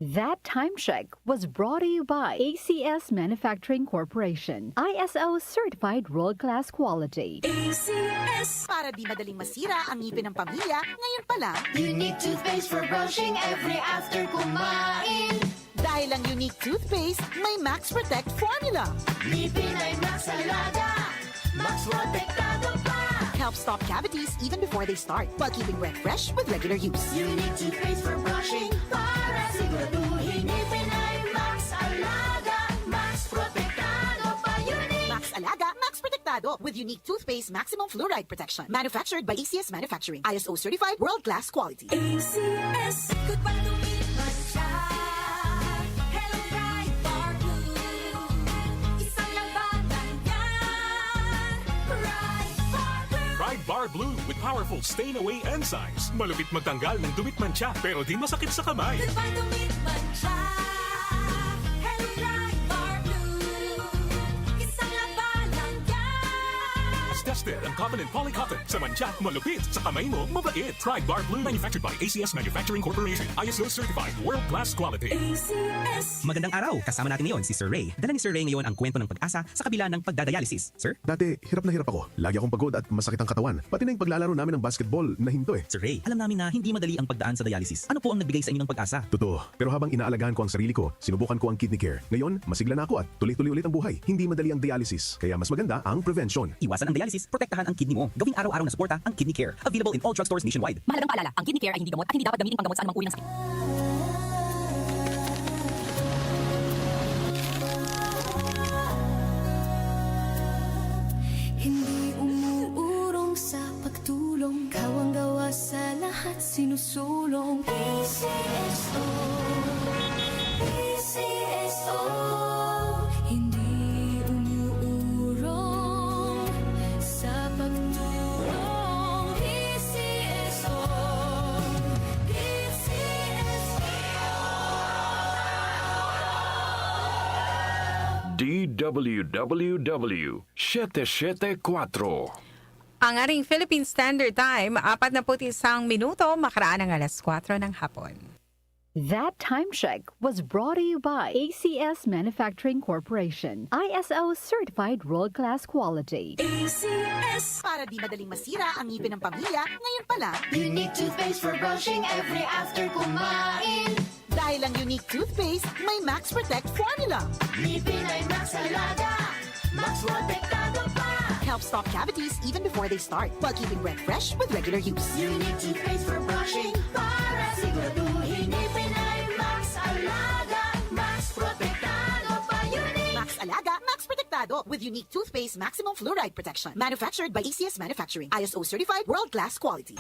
That time check was brought to you by ACS Manufacturing Corporation, ISO certified world-class quality. ACS. Para di madaling masira ang ngipin ng pamilya, ngayon pa lang, Unique toothpaste for brushing every after kumain. dahil ang unique toothpaste, may Max Protect formula. Ngipin ay Max Alaga, Max Protektado pa. Helps stop cavities even before they start, while keeping breath fresh with regular use. Unique toothpaste for brushing para siguraduhin ngipin ay Max Alaga, Max Protektado pa. Unique. Max Alaga, Max Protectado with unique toothpaste maximum fluoride protection. Manufactured by ACS Manufacturing, ISO certified world-class quality. ACS. Good pa lumipas siya. Hello, Bright Bar Blue. Isang labanan yan. Bright Bar Blue. Pride Bar Blue with powerful stain-away enzymes. Malupit magtanggal ng dumit mancha pero di masakit sa kamay. Good pa lumipas siya. Hello, Bright Bar Blue. Isang labanan yan. As tested ang cotton and polycotton sa mancha, malupit sa kamay mo, mabait. Pride Bar Blue manufactured by ACS Manufacturing Corporation, ISO certified world-class quality. ACS. Magandang araw! Kasama natin ngayon si Sir Ray. Dala ni Sir Ray ngayon ang kwento ng pag-asa sa kabila ng pagdadialysis. Sir? Dati, hirap na hirap ako. Lagi akong pagod at masakit ang katawan. Pati na yung paglalaro namin ng basketball na hinto eh. Sir Ray, alam namin na hindi madali ang pagdaan sa dialysis. Ano po ang nagbigay sa inyo ng pag-asa? Totoo. Pero habang inaalagaan ko ang sarili ko, sinubukan ko ang kidney care. Ngayon, masigla na ako at tuloy-tuloy ulit ang buhay. Hindi madali ang dialysis. Kaya mas maganda ang prevention. Iwasan ang dialysis, protektahan ang kidney mo. Gawing araw-araw na suporta ang Kidney Care. Available in all drugstores nationwide. Mahalagang paalala, ang kidney care ay hindi gamot at hindi dapat gamitin panggamot sa anumang uri ng sakit. Hindi umuurong sa pagtulong, kawang gawa sa lahat sinusulong. PCSO, PCSO. Hindi umuurong sa pagtulong. PCSO, DWWW 774. Ang ating Philippine Standard Time, 41 minuto, makaraan ng alas 4 ng hapon. That time check was brought to you by ACS Manufacturing Corporation, ISO certified world-class quality. ACS. Para di madaling masira ang ngipin ng pamilya, ngayon pa lang, Unique toothpaste for brushing every after kumain. dahil ang unique toothpaste, may Max Protect formula. Ngipin ay Max Alaga, Max Protektado pa. Helps stop cavities even before they start, while keeping breath fresh with regular use. Unique toothpaste for brushing para siguraduhin ngipin ay Max Alaga, Max Protektado pa. Unique. Max Alaga, Max Protectado with unique toothpaste maximum fluoride protection. Manufactured by ACS Manufacturing, ISO certified world-class quality.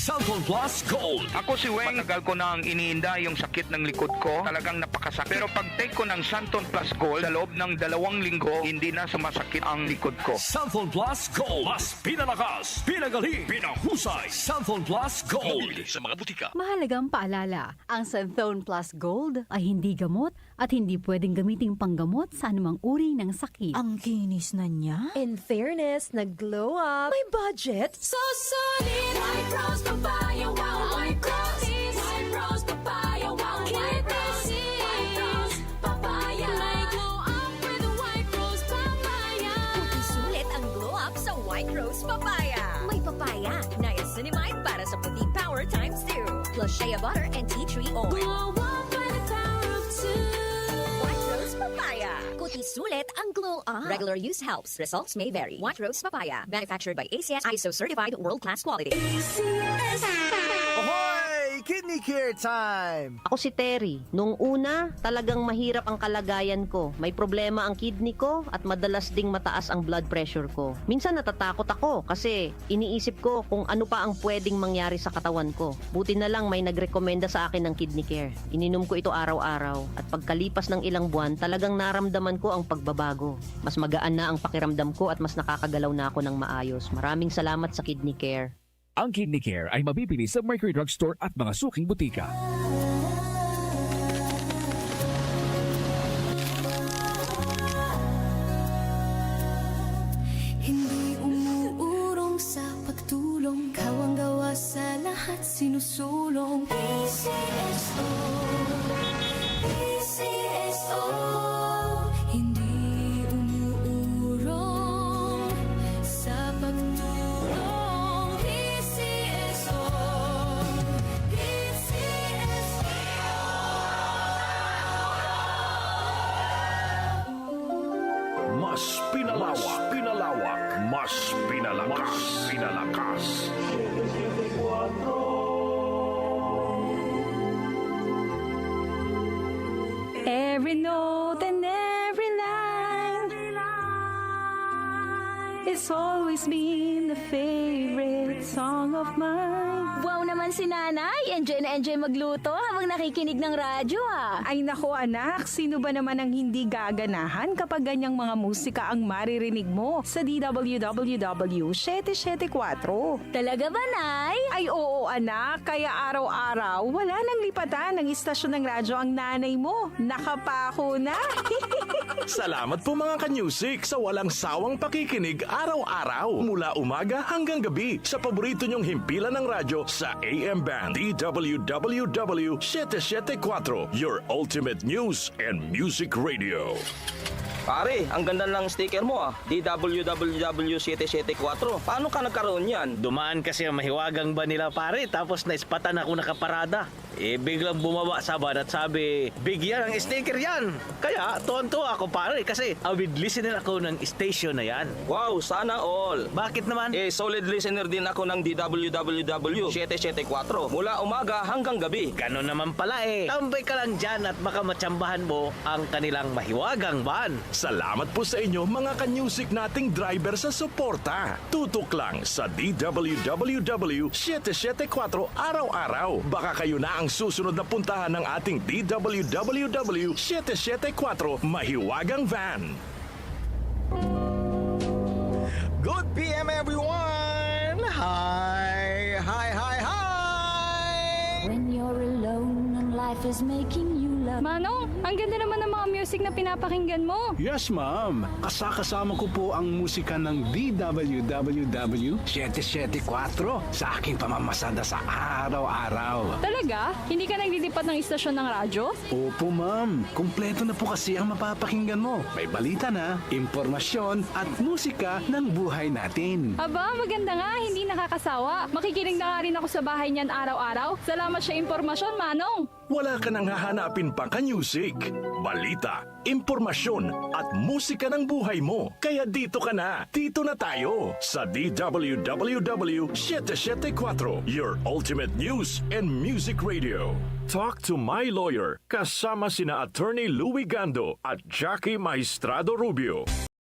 Cellphone Plus Gold. Ako si Weng, matagal ko nang iniinda yung sakit ng likod ko. Talagang napakasakit. Pero pag take ko ng Santon Plus Gold, sa loob ng 2 linggo, hindi na sumasakit ang likod ko. Cellphone Plus Gold. Mas pinalakas, pinagaling, pinahusay. Cellphone Plus Gold. Sa mga butika. Mahalagang paalala, ang Santhone Plus Gold ay hindi gamot at hindi pwedeng gamiting panggamot sa anumang uri ng sakit. Ang kinis na niya. In fairness, nag-glow up. May budget. So solid. White Rose Papaya, wow, White Rose. White Rose Papaya, wow, White Rose. White Rose Papaya. May glow up with White Rose Papaya. Puti sulit ang glow up sa White Rose Papaya. May papaya, niacinamide para sa puti power times 2. Plus shea butter and tea tree oil. Glow up by the power of 2. White Rose Papaya. Puti sulit ang glow up. Regular use helps. Results may vary. White Rose Papaya. Manufactured by ACS ISO certified world-class quality. Ahoy! Kidney Care time! Ako si Terry. Nung una, talagang mahirap ang kalagayan ko. May problema ang kidney ko at madalas ding mataas ang blood pressure ko. Minsan natatakot ako kasi iniisip ko kung ano pa ang pwedeng mangyari sa katawan ko. Buti na lang may nagrekomenda sa akin ng Kidney Care. Ininom ko ito araw-araw at pagkalipas ng ilang buwan, talagang naramdaman ko ang pagbabago. Mas magaan na ang pakiramdam ko at mas nakakagalaw na ako ng maayos. Maraming salamat sa Kidney Care. Ang Kidney Care ay mabibili sa Mercury Drugstore at mga suking butika. Hindi umuurong sa pagtulong, kawang gawa sa lahat sinusulong. PCSO. Mas pinalawak, mas pinalakas. Every note and every line, it's always been the favorite song of mine. Wow naman si nanay. Enjoy na enjoy magluto habang nakikinig ng radyo ah. Ay nako anak, sino ba naman ang hindi gaganahan kapag ganyang mga musika ang maririnig mo sa DWWW 774? Talaga ba, Nay? Ay oo anak, kaya araw-araw wala nang lipatan ng istasyon ng radyo ang nanay mo. Nakapako na. Salamat po mga kanyusik sa walang sawang pakikinig araw-araw mula umaga hanggang gabi sa paborito nyong himpilan ng radyo sa AM Band DWWW 774, your ultimate news and music radio. Pare, ang ganda ng sticker mo ah. DWWW 774. Paano ka nagkaroon yan? Dumaan kasi ang mahiwagang ba nila pare, tapos naispatan ako nakaparada. Biglang bumaba sa van at sabi, bigyan ng sticker yan. Kaya tuwan-tuwa ako pare kasi avid listener ako ng station na yan. Wow, sana all. Bakit naman? Solid listener din ako ng DWWW 774. Mula umaga hanggang gabi. Ganon naman pala Tambay ka lang dyan at baka matsambahan mo ang kanilang mahiwagang van. Salamat po sa inyo mga kanyusik nating driver sa suporta. Tutok lang sa DWWW 774 araw-araw. Baka kayo na ang susunod na puntahan ng ating DWWW 774 mahiwagang van. Good PM everyone! Hi! When you're alone and life is making you love. Manong, ang ganda naman ng mga music na pinapakinggan mo. Yes, ma'am. Kasama ko po ang musika ng DWWW 774 sa aking pamamasada sa araw-araw. Talaga? Hindi ka naglilipat ng istasyon ng radyo? Opo, ma'am. Kumpleto na po kasi ang mapapakinggan mo. May balita na, impormasyon at musika ng buhay natin. Aba, maganda nga. Hindi nakakasawa. Makikinig na nga rin ako sa bahay niyan araw-araw. Salamat sa impormasyon, Manong. Wala ka nang hahanapin pang kanyusik, balita, impormasyon at musika ng buhay mo. Kaya dito ka na. Dito na tayo sa DWWW 774, your ultimate news and music radio. Talk to my lawyer kasama sina Attorney Louie Gando at Jackie Maestrado Rubio.